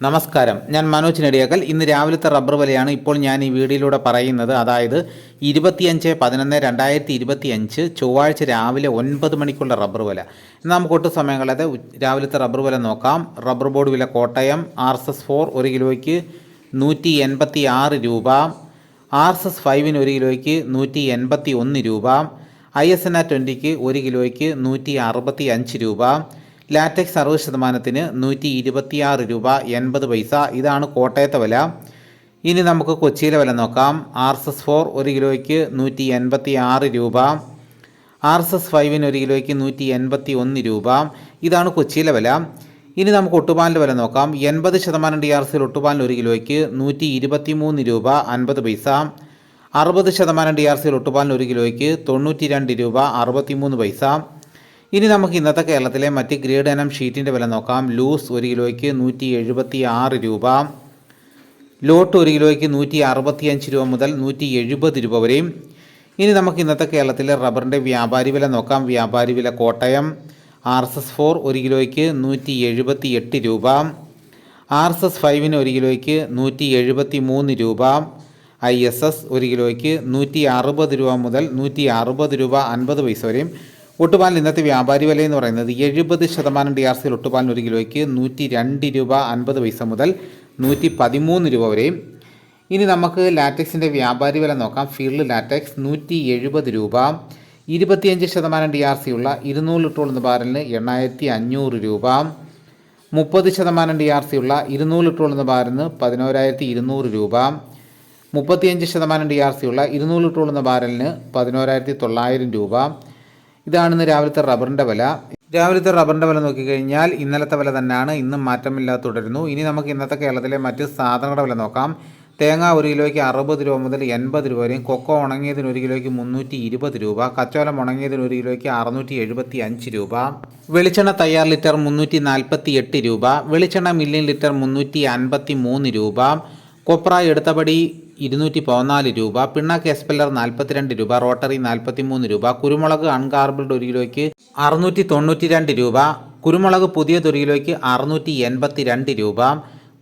നമസ്കാരം, ഞാൻ മനോജ് നെടിയാക്കൽ. ഇന്ന് രാവിലത്തെ റബ്ബർ വിലയാണ് ഇപ്പോൾ ഞാൻ ഈ വീഡിയോയിലൂടെ പറയുന്നത്. അതായത് 25/11/2025 ചൊവ്വാഴ്ച രാവിലെ 9 മണിക്കുള്ള റബ്ബർ വില. നമുക്ക് ഒട്ടും സമയം കളയാതെ രാവിലത്തെ റബ്ബർ വില നോക്കാം. റബ്ബർ ബോർഡ് വില കോട്ടയം RSS4 1 കിലോയ്ക്ക് 186 രൂപ, RSS 5 1 കിലോയ്ക്ക് 181 രൂപ, ISNR 20 1 കിലോയ്ക്ക് 165 രൂപ, ലാറ്റക്സ് 60%-ന് 126 രൂപ 80 പൈസ. ഇതാണ് കോട്ടയത്തെ വില. ഇനി നമുക്ക് കൊച്ചിയിലെ വില നോക്കാം. RSS4 1 കിലോയ്ക്ക് 186 രൂപ, RSS 5 1 കിലോയ്ക്ക് 181 രൂപ. ഇതാണ് കൊച്ചിയിലെ വില. ഇനി നമുക്ക് ഒട്ടുപാലിൻ്റെ വില നോക്കാം. 80% DRCയിൽ ഒട്ടുപാലിന് 1 കിലോയ്ക്ക് 123 രൂപ 50 പൈസ, 60% DRCയിൽ ഒട്ടുപാലിന് 1 കിലോയ്ക്ക് 92 രൂപ 63 പൈസ. ഇനി നമുക്ക് ഇന്നത്തെ കേരളത്തിലെ മറ്റ് ഗ്രേഡ് ഇനം ഷീറ്റിൻ്റെ വില നോക്കാം. ലൂസ് 1 കിലോയ്ക്ക് 176 രൂപ, ലോട്ട് 1 കിലോയ്ക്ക് 165 രൂപ മുതൽ 170 രൂപ വരെയും. ഇനി നമുക്ക് ഇന്നത്തെ കേരളത്തിലെ റബ്ബറിൻ്റെ വ്യാപാരി വില നോക്കാം. വ്യാപാരി വില കോട്ടയം RSS4 1 കിലോയ്ക്ക് 178 രൂപ, RSS 5 1 കിലോയ്ക്ക് 173 രൂപ, ISS 1 കിലോയ്ക്ക് 160 രൂപ മുതൽ 160 രൂപ 50 പൈസ വരെയും. ഒട്ടുപാലിന് ഇന്നത്തെ വ്യാപാരി വില എന്ന് പറയുന്നത് 70% DRCയിൽ ഒട്ടുപാലിന് 1 കിലോയ്ക്ക് 102 രൂപ 50 പൈസ മുതൽ 113 രൂപ വരെയും. ഇനി നമുക്ക് ലാറ്റക്സിൻ്റെ വ്യാപാരി വില നോക്കാം. ഫീൽഡ് ലാറ്റക്സ് 170 രൂപ, 25% DRC ഉള്ള 200 ലിറ്റർ ബാരലിന് 8500 രൂപ, 30% DRC ഉള്ള 200 ലിറ്റർ ബാരലിന് 11200 രൂപ, 35% DRC ഉള്ള 200 ലിറ്റർ ബാരലിന് 11900 രൂപ. ഇതാണ് ഇന്ന് രാവിലത്തെ റബ്ബറിൻ്റെ വില. രാവിലത്തെ റബ്ബറിൻ്റെ വില നോക്കിക്കഴിഞ്ഞാൽ ഇന്നലത്തെ വില തന്നെയാണ്, ഇന്നും മാറ്റമില്ലാതെ തുടരുന്നു. ഇനി നമുക്ക് ഇന്നത്തെ കേരളത്തിലെ മറ്റ് സാധനങ്ങളുടെ വില നോക്കാം. തേങ്ങ 1 കിലോയ്ക്ക് 60 രൂപ മുതൽ 80 രൂപ വരെയും, കൊക്കോ ഉണങ്ങിയതിന് 1 കിലോയ്ക്ക് 320 രൂപ, കച്ചോലം ഉണങ്ങിയതിന് 1 കിലോയ്ക്ക് 675 രൂപ, വെളിച്ചെണ്ണ തയ്യാർ ലിറ്റർ 348 രൂപ, വെളിച്ചെണ്ണ മില്യൺ ലിറ്റർ 353 രൂപ, കൊപ്ര എടുത്തപടി 214 രൂപ, പിണ്ണാക്ക് എസ്പെല്ലർ 42 രൂപ, റോട്ടറി 43 രൂപ, കുരുമുളക് അൺകാർബിൾഡ് 1 കിലോയ്ക്ക് 692 രൂപ, കുരുമുളക് പുതിയത് 1 കിലോയ്ക്ക് 682 രൂപ,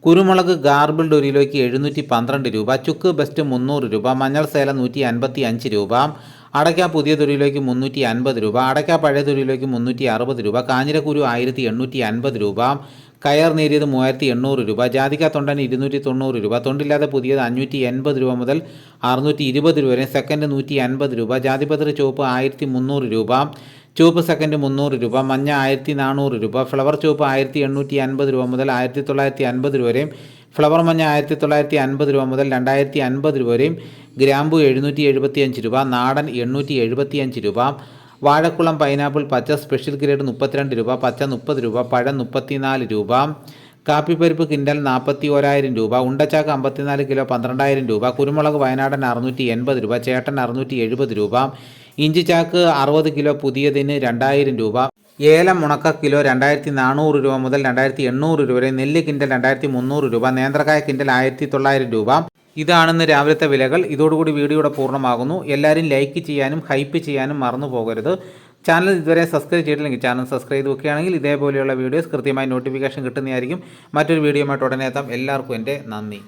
കുരുമുളക് ഗാർബിൾഡ് 1 കിലോയ്ക്ക് 712 രൂപ, ചുക്ക് ബെസ്റ്റ് 300 രൂപ, മഞ്ഞൾ സേലം 155 രൂപ, അടയ്ക്ക പുതിയത് 1 കിലോയ്ക്ക് 350 രൂപ, അടയ്ക്ക പഴയത് 1 കിലോയ്ക്ക് 360 രൂപ, കാഞ്ഞിരക്കുരു 1850 രൂപ, കയർ നേരിയത് 3800 രൂപ, ജാതിക്ക തൊണ്ടൻ 290 രൂപ, തൊണ്ടില്ലാതെ പുതിയത് 580 രൂപ മുതൽ 620 രൂപ വരെ, സെക്കൻഡ് 150 രൂപ, ജാതിപത്രി ചുവപ്പ് 1300 രൂപ, ചുവപ്പ് സെക്കൻഡ് 300 രൂപ, മഞ്ഞ 1400 രൂപ, ഫ്ലവർ ചുവപ്പ് 1850 രൂപ മുതൽ 1950 രൂപ വരെയും, ഫ്ലവർ മഞ്ഞ 1950 രൂപ മുതൽ 2050 രൂപ വരെയും, ഗ്രാമ്പു 775 രൂപ, നാടൻ 875 രൂപ, വാഴക്കുളം പൈനാപ്പിൾ പച്ച സ്പെഷ്യൽ ഗ്രേഡ് 32 രൂപ, പച്ച 30 രൂപ, പഴം 34 രൂപ, കാപ്പിപ്പരിപ്പ് കിൻഡൽ 41,000 രൂപ, ഉണ്ടച്ചാക്ക് 54 കിലോ 12,000 രൂപ, കുരുമുളക് വയനാടൻ 680 രൂപ, ചേട്ടൻ 670 രൂപ, ഇഞ്ചി ചാക്ക് 60 കിലോ പുതിയതിന് 2000 രൂപ, ഏലം ഉണക്ക കിലോ 2400 രൂപ മുതൽ 2800 രൂപ വരെ, നെല്ല് കിൻഡൽ 2300 രൂപ, നേന്ത്രക്കായ കിൻഡൽ 1900 രൂപ. ഇതാണെന്ന് രാവിലത്തെ വിലകൾ. ഇതോടുകൂടി വീഡിയോയുടെ പൂർണ്ണമാകുന്നു. എല്ലാവരും ലൈക്ക് ചെയ്യാനും ഹൈപ്പ് ചെയ്യാനും മറന്നു പോകരുത്. ചാനൽ ഇതുവരെ സബ്സ്ക്രൈബ് ചെയ്തിട്ടില്ലെങ്കിൽ ചാനൽ സബ്സ്ക്രൈബ് ചെയ്ത് വെക്കുകയാണെങ്കിൽ ഇതേപോലെയുള്ള വീഡിയോസ് കൃത്യമായി നോട്ടിഫിക്കേഷൻ കിട്ടുന്നതായിരിക്കും. മറ്റൊരു വീഡിയോയുമായിട്ട് ഉടനെ എത്താം. എല്ലാവർക്കും എൻ്റെ നന്ദി.